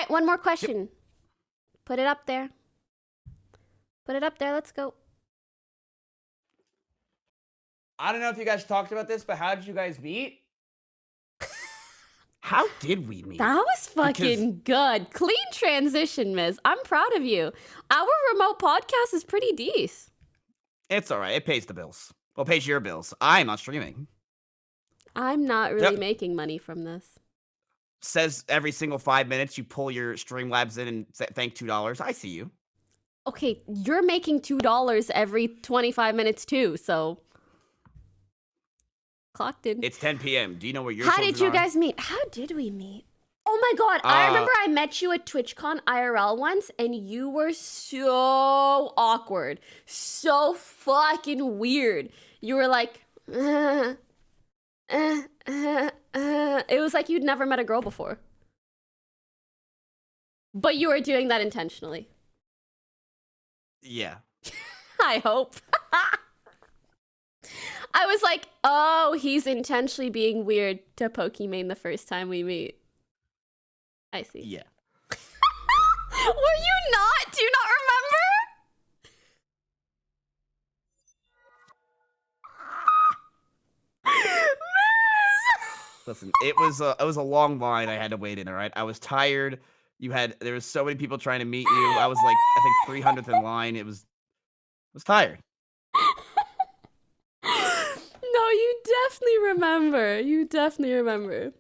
right, one more question. Put it up there. Put it up there. Let's go. I don't know if you guys talked about this, but how did you guys meet? How did we meet? That was fucking good. Clean transition, Miz. I'm proud of you. Our remote podcast is pretty decent. It's all right. It pays the bills. Well, it pays your bills. I'm not streaming. I'm not really making money from this. Says every single 5 minutes you pull your Streamlabs in and thank $2. I see you. Okay, you're making $2 every 25 minutes too, so clocked in. It's 10 p.m. Do you know where your How children did you are? guys meet? How did we meet? Oh my god, I remember I met you at TwitchCon IRL once and you were so awkward. So fucking weird. You were like, it was like you'd never met a girl before. But you were doing that intentionally. Yeah. I hope. I was like, oh, he's intentionally being weird to Pokimane the first time we meet. I see. Yeah. Were you not? Do you not remember? Listen, it was a long line I had to wait in, all right? I was tired. There was so many people trying to meet you. I was like, I think 300th in line. I was tired. No, you definitely remember. You definitely remember.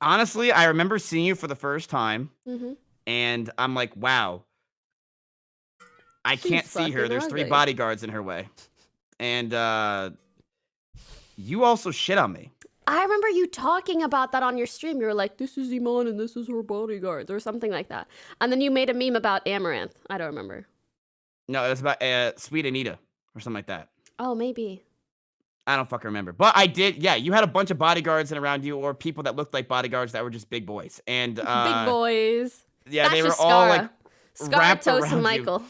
Honestly, I remember seeing you for the first time, Mm-hmm. and I'm like, wow. I can't see her. There's 3 bodyguards in her way. And you also shit on me. I remember you talking about that on your stream. You were like, this is Iman and this is her bodyguards or something like that. And then you made a meme about Amaranth. I don't remember. No, it was about Sweet Anita or something like that. Oh, maybe. I don't fucking remember. But I did, yeah, you had a bunch of bodyguards around you or people that looked like bodyguards that were just big boys. And big boys. Yeah, that's they were just all like Scara, Toast, and around Michael.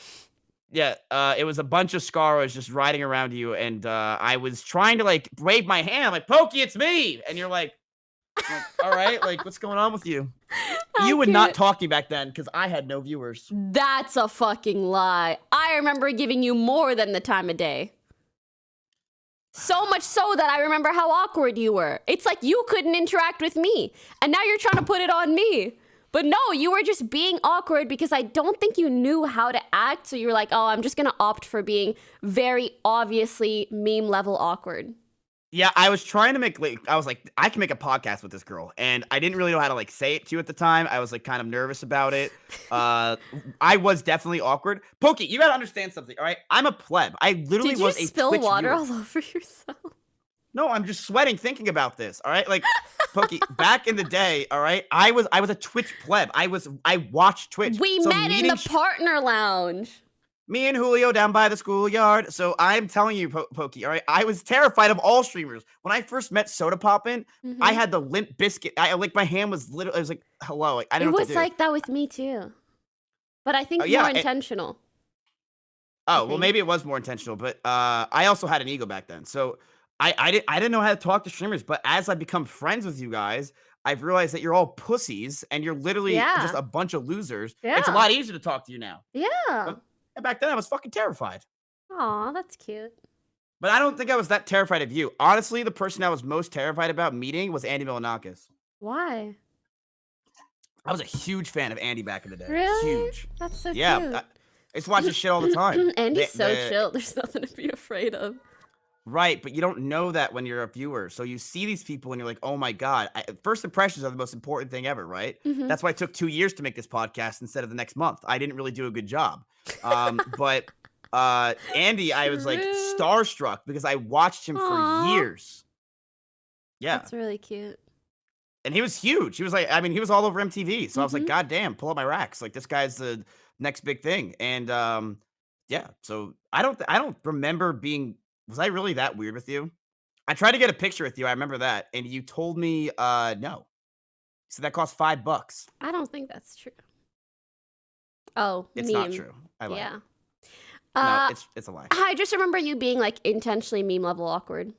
Yeah, it was a bunch of Scaros just riding around you, and I was trying to like wave my hand, like, Pokey, it's me! And you're like all right, like, what's going on with you? You would not talk to me back then because I had no viewers. That's a fucking lie. I remember giving you more than the time of day. So much so that I remember how awkward you were. It's like you couldn't interact with me, and now you're trying to put it on me. But no, you were just being awkward because I don't think you knew how to act. So you were like, oh, I'm just going to opt for being very obviously meme level awkward. Yeah, I was trying to make, like, I was like, I can make a podcast with this girl. And I didn't really know how to, like, say it to you at the time. I was, like, kind of nervous about it. I was definitely awkward. Pokey, you gotta understand something, all right? I'm a pleb. I literally was a Twitch Did you spill water viewer. all over yourself? No, I'm just sweating thinking about this, all right? Like, Pokey, back in the day, all right, I was a Twitch pleb. I watched Twitch. We met in the partner lounge. Me and Julio down by the schoolyard. So I'm telling you, Pokey, all right, I was terrified of all streamers. When I first met Soda Poppin', I had the Limp Biscuit. Like, my hand was literally, I was like, hello. Like, I didn't know what to do. It was like that with me too. But I think more intentional. Well, maybe it was more intentional, but I also had an ego back then. So I didn't know how to talk to streamers, but as I become friends with you guys, I've realized that you're all pussies and you're literally just a bunch of losers. Yeah. It's a lot easier to talk to you now. Yeah. And back then I was fucking terrified. Aw, that's cute. But I don't think I was that terrified of you. Honestly, the person I was most terrified about meeting was Andy Milanakis. Why? I was a huge fan of Andy back in the day. Really? Huge. That's so cute. I used to watch his shit all the time. Andy's so chill. There's nothing to be afraid of. Right, but you don't know that when you're a viewer. So you see these people and you're like, oh my God. First impressions are the most important thing ever, right? That's why it took 2 years to make this podcast instead of the next month. I didn't really do a good job. But Andy, I was like starstruck because I watched him for years. Yeah. That's really cute. And he was huge. He was like, I mean, he was all over MTV. So I was like, God damn, pull up my racks. Like, this guy's the next big thing. And yeah, so I don't remember being, was I really that weird with you? I tried to get a picture with you. I remember that. And you told me no. So that cost $5. I don't think that's true. Oh, it's not true. I lied. Yeah. No, it's a lie. I just remember you being like intentionally meme level awkward.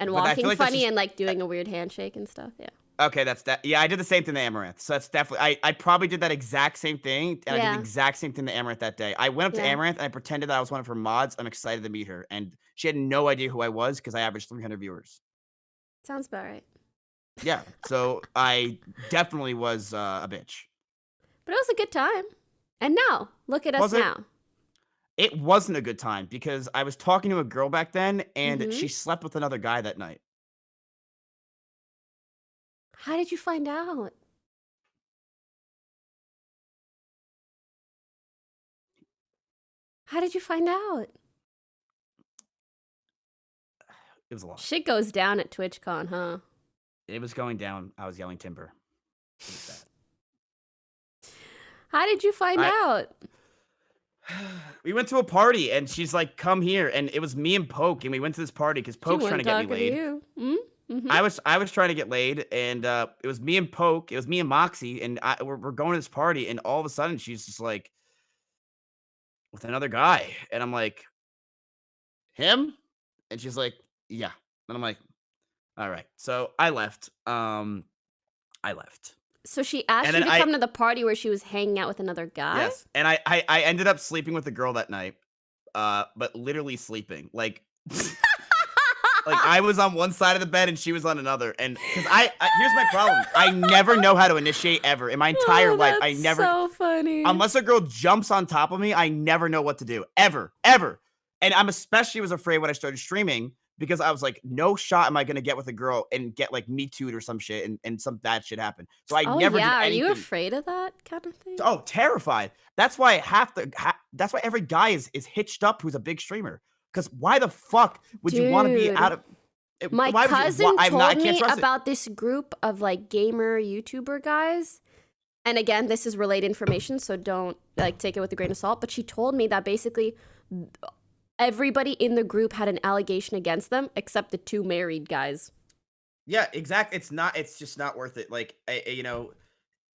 And walking funny and like doing a weird handshake and stuff. Yeah. Okay, that's that. Yeah, I did the same thing to Amaranth. So that's definitely. I probably did that exact same thing, and I did the Yeah. exact same thing to Amaranth that day. I went up to Yeah. Amaranth and I pretended that I was one of her mods. I'm excited to meet her, and she had no idea who I was because I averaged 300 viewers. Sounds about right. Yeah, so I definitely was a bitch. But it was a good time. And now, look at us Was it? now. It wasn't a good time because I was talking to a girl back then, and Mm-hmm. she slept with another guy that night. How did you find out? How did you find out? It was a lot. Shit goes down at TwitchCon, huh? It was going down. I was yelling timber. It was bad. How did you find I out? we went to a party and she's like, "Come here," and it was me and Poke, and we went to this party because She Poke's trying wasn't to get me talking to laid. you. Mm-hmm. I was trying to get laid, and it was me and Poke, it was me and Moxie, and we're going to this party, and all of a sudden she's just like with another guy, and I'm like, him, and she's like, yeah, and I'm like, all right, so I left. I left, So she asked and you then to come to the party where she was hanging out with another guy? yes, and I ended up sleeping with the girl that night, but literally sleeping like. Like, I was on one side of the bed and she was on another, and because here's my problem. I never know how to initiate ever in my entire life. I That's never so funny. unless a girl jumps on top of me, I never know what to do. Ever. Ever. And I'm especially was afraid when I started streaming because I was like, no shot am I gonna get with a girl and get like me too'd or some shit and some bad shit happen. So I Oh never did yeah, are you anything. afraid of that kind of thing? Oh, terrified. That's why that's why every guy is hitched up who's a big streamer. Because why the fuck would you want to be Dude, out of my why would you cousin I'm not I told can't me trust it. about this group of like gamer YouTuber guys. And again, this is relayed information, so don't like take it with a grain of salt. But she told me that basically everybody in the group had an allegation against them except the two married guys. Yeah, exactly. It's just not worth it. Like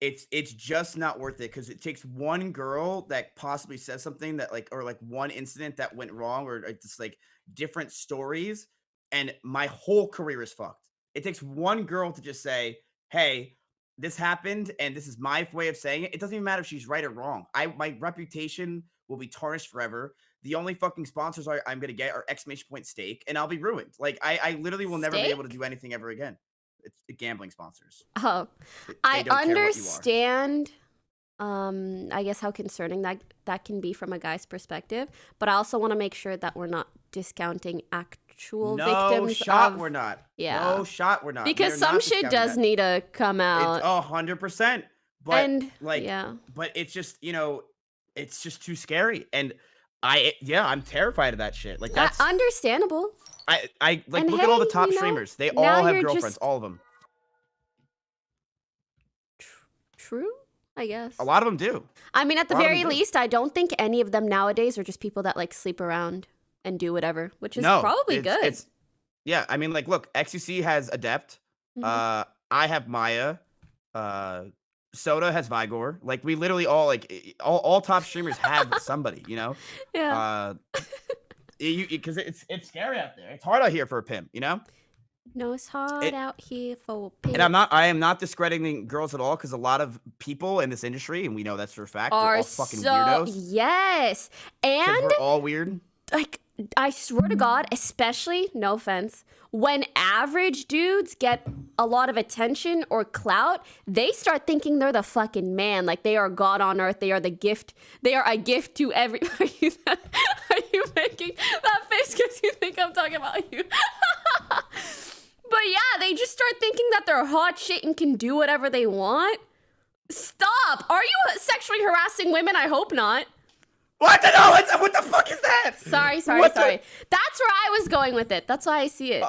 it's just not worth it because it takes one girl that possibly says something that like or like one incident that went wrong or just like different stories, and my whole career is fucked. It takes one girl to just say, "Hey, this happened, and this is my way of saying it." It doesn't even matter if she's right or wrong. My reputation will be tarnished forever. The only fucking sponsors I'm gonna get are exclamation point steak, and I'll be ruined. Like I literally will never be able to Steak? do anything ever again. It's gambling sponsors. Oh, They I don't care what you are. understand. I guess how concerning that can be from a guy's perspective, but I also want to make sure that we're not discounting actual No victims shot, of we're not. yeah. No shot, we're not. We Because are some not shit discounting does that. need to come It's out. 100%. But And like, yeah. but it's just it's just too scary, and I'm terrified of that shit. Like that's Understandable. I like And look at all the hey, top you know, streamers. They now all have you're girlfriends, just all of them. true, I guess. A lot of them do. I mean, at the A lot of them very do. least, I don't think any of them nowadays are just people that like sleep around and do whatever, which is No, probably good. it's yeah. I mean, like, look, XUC has Adept. Mhm. I have Maya. Uh, Soda has Vigor. Like, we literally all all top streamers have somebody. Yeah. Uh, because it's scary out there. It's hard out here for a pimp. No, it's hard It, out here for and I am not discrediting girls at all because a lot of people in this industry, and we know that's for a fact, they're are all fucking so weirdos. yes. Because And we're all weird. like I swear to God, especially, no offense, when average dudes get a lot of attention or clout, they start thinking they're the fucking man. Like they are God on earth. They are the gift. They are a gift to every. Are you making that face because you think I'm talking about you? But yeah, they just start thinking that they're hot shit and can do whatever they want. Stop. Are you sexually harassing women? I hope not. What the no? What the fuck is that? Sorry. That's where I was going with it. That's why I see it.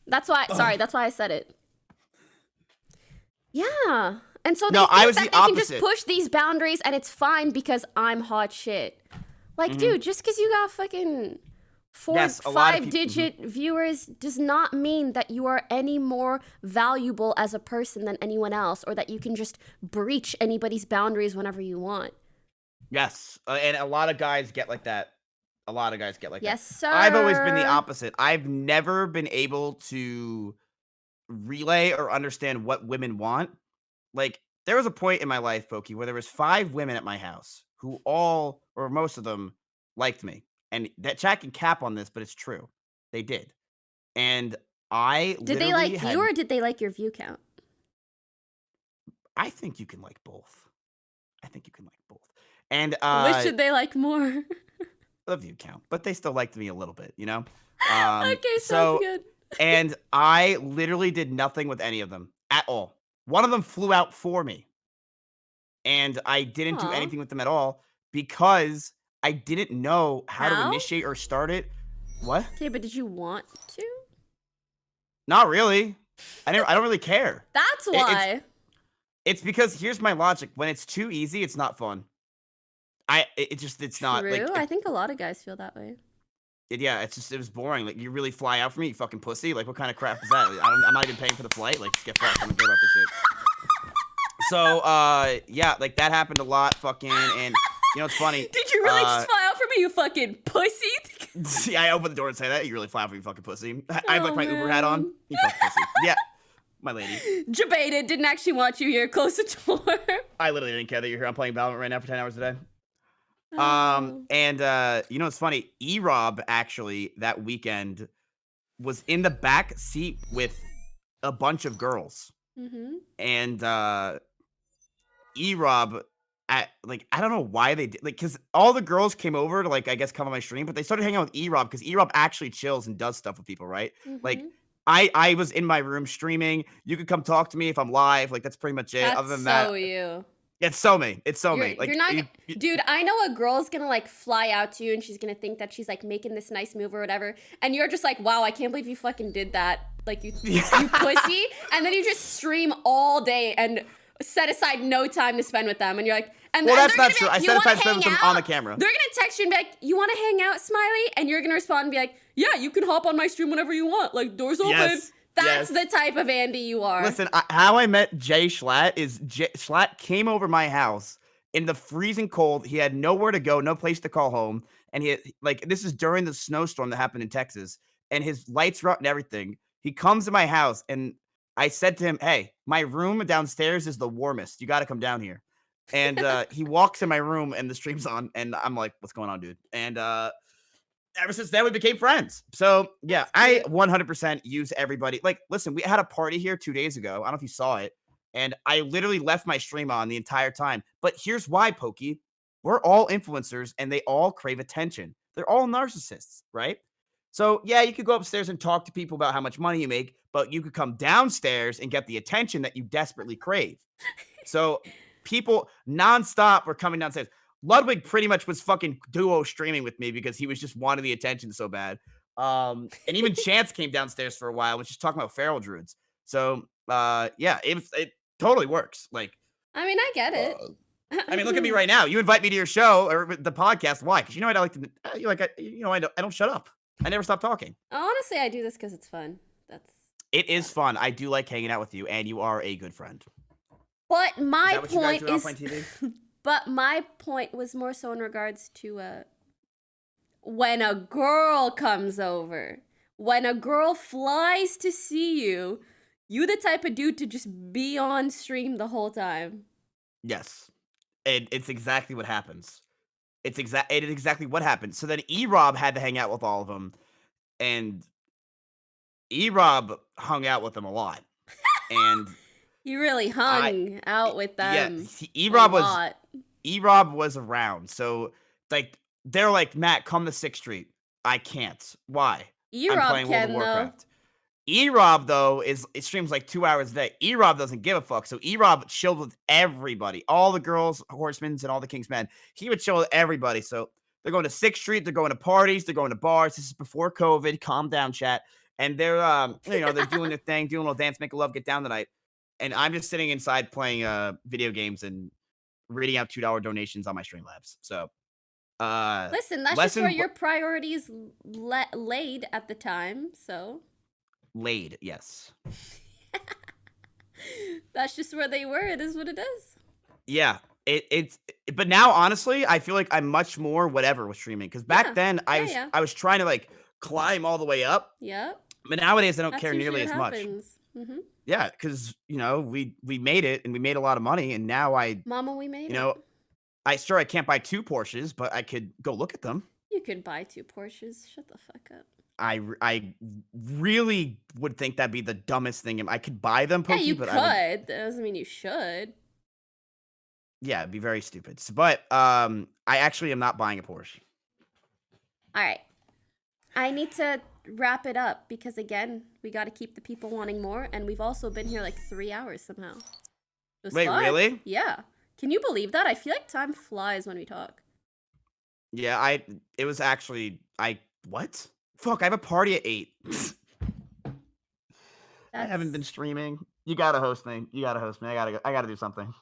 That's why I said it. Yeah. And so they No, I think was that the they can just opposite. push these boundaries and it's fine because I'm hot shit. Like, dude, just because you got fucking Yes, a lot of people- 5-digit viewers does not mean that you are any more valuable as a person than anyone else or that you can just breach anybody's boundaries whenever you want. Yes, and a lot of guys get like that. A lot of guys get like Yes, that. sir. I've always been the opposite. I've never been able to relay or understand what women want. Like, there was a point in my life, Pokey, where there was 5 women at my house who all or most of them liked me. And that chat can cap on this, but it's true. They did. And I Did they literally like you had or did they like your view count? I think you can like both. I think you can like both. And Which should they like more? the view count, but they still liked me a little bit, you know? Okay, sounds So good. and I literally did nothing with any of them at all. One of them flew out for me, and I didn't do Aw. anything with them at all because I didn't know how to How? initiate or start it. What? Okay, but did you want to? Not really. I don't really care. That's It, it's why. it's because here's my logic. When it's too easy, it's not fun. It's not True. like I think a lot of guys feel that way. yeah, it was boring. Like, you really fly out for me, you fucking pussy. Like, what kind of crap is that? I'm not even paying for the flight. Like, just get fucked. I don't care about this shit. So, yeah, like that happened a lot, fucking, and you know it's funny. Did you really just fly out for me, you fucking pussy? See, I opened the door and say that. You really fly out for me, fucking pussy. I have like Oh, my Uber hat on. man. You fucking pussy. Yeah, my lady. Debated. Didn't actually want you here. Close the door. I literally didn't care that you're here. I'm playing Valorant right now for 10 hours a day. Oh. And you know it's funny. E-Rob actually that weekend was in the back seat with a bunch of girls, Mm-hmm. and E-Rob at like I don't know why they did like because all the girls came over to like I guess come on my stream, but they started hanging out with E-Rob because E-Rob actually chills and does stuff with people, right? Like Mm-hmm. I was in my room streaming. You could come talk to me if I'm live. Like that's pretty much it. That's Other than that, so you. it's so me. It's so me. You're Like not, dude. I know a girl's gonna like fly out to you, and she's gonna think that she's like making this nice move or whatever, and you're just like, wow, I can't believe you fucking did that. Like you pussy, and then you just stream all day and set aside no time to spend with them, and you're like, and well, and that's they're not gonna be true. like, I you set wanna aside spend with hang them out? on the camera. They're gonna text you and be like, you wanna hang out, Smiley? And you're gonna respond and be like, yeah, you can hop on my stream whenever you want. Like doors open. Yes. That's Yes. the type of Andy you are. Listen, how I met Jay Schlatt is Schlatt came over my house in the freezing cold. He had nowhere to go, no place to call home, and he had, like this is during the snowstorm that happened in Texas, and his lights were out and everything. He comes to my house, and I said to him, "Hey, my room downstairs is the warmest. You got to come down here." And he walks in my room, and the stream's on, and I'm like, "What's going on, dude?" And ever since then we became friends. So yeah, I 100% use everybody. Like, listen, we had a party here 2 days ago. I don't know if you saw it, and I literally left my stream on the entire time. But here's why, Pokey. We're all influencers, and they all crave attention. They're all narcissists, right? So yeah, you could go upstairs and talk to people about how much money you make, but you could come downstairs and get the attention that you desperately crave. So people nonstop were coming downstairs. Ludwig pretty much was fucking duo streaming with me because he was just wanting the attention so bad. And even Chance came downstairs for a while, was just talking about feral druids. So yeah, it totally works. Like, I mean, I get it. I mean, look at me right now. You invite me to your show or the podcast. Why? Because you know I like to. You like you know I don't shut up. I never stop talking. Honestly, I do this because it's fun. That's. It is fun. I do like hanging out with you, and you are a good friend. But my Is that what point you guys do on is. Offline TV? But my point was more so in regards to when a girl comes over, when a girl flies to see you, you the type of dude to just be on stream the whole time. Yes. It's exactly what happens. It is exactly what happened. So then E-Rob had to hang out with all of them, and E-Rob hung out with them a lot. And You really hung out with yeah, them. E-Rob was around. So like they're like, Matt, come to 6th Street. I can't. Why? I'm E-Rob playing World of can, Warcraft. E-Rob, though, it streams like 2 hours a day. E-Rob doesn't give a fuck. So E-Rob chilled with everybody. All the girls, Horsemen, and all the Kingsmen. He would chill with everybody. So they're going to 6th Street. They're going to parties. They're going to bars. This is before COVID. Calm down, chat. And they're, they're doing their thing, doing a little dance, make a love, get down tonight. And I'm just sitting inside playing video games and reading out $2 donations on my Streamlabs. So, Listen, that's just where your priorities laid at the time, so. Laid, yes. That's just where they were. It is what it is. Yeah, but now, honestly, I feel like I'm much more whatever with streaming. Because back then, I was trying to, like, climb all the way up. Yep. But nowadays, I don't care nearly as much. Mm-hmm. Yeah, because we made it and we made a lot of money, and now Mama, we made you it. know, I can't buy 2 Porsches, but I could go look at them. You can buy 2 Porsches. Shut the fuck up. I really would think that'd be the dumbest thing. I could buy them, Yeah, Pokey, you but could. That doesn't mean you should. yeah, it'd be very stupid. But I actually am not buying a Porsche. All right. I need to wrap it up because, again, we got to keep the people wanting more. And we've also been here like 3 hours somehow. It was Wait, fun. really? Yeah. Can you believe that? I feel like time flies when we talk. Yeah, it was actually what? Fuck, I have a party at 8. I haven't been That's streaming. You gotta host me. I gotta do something.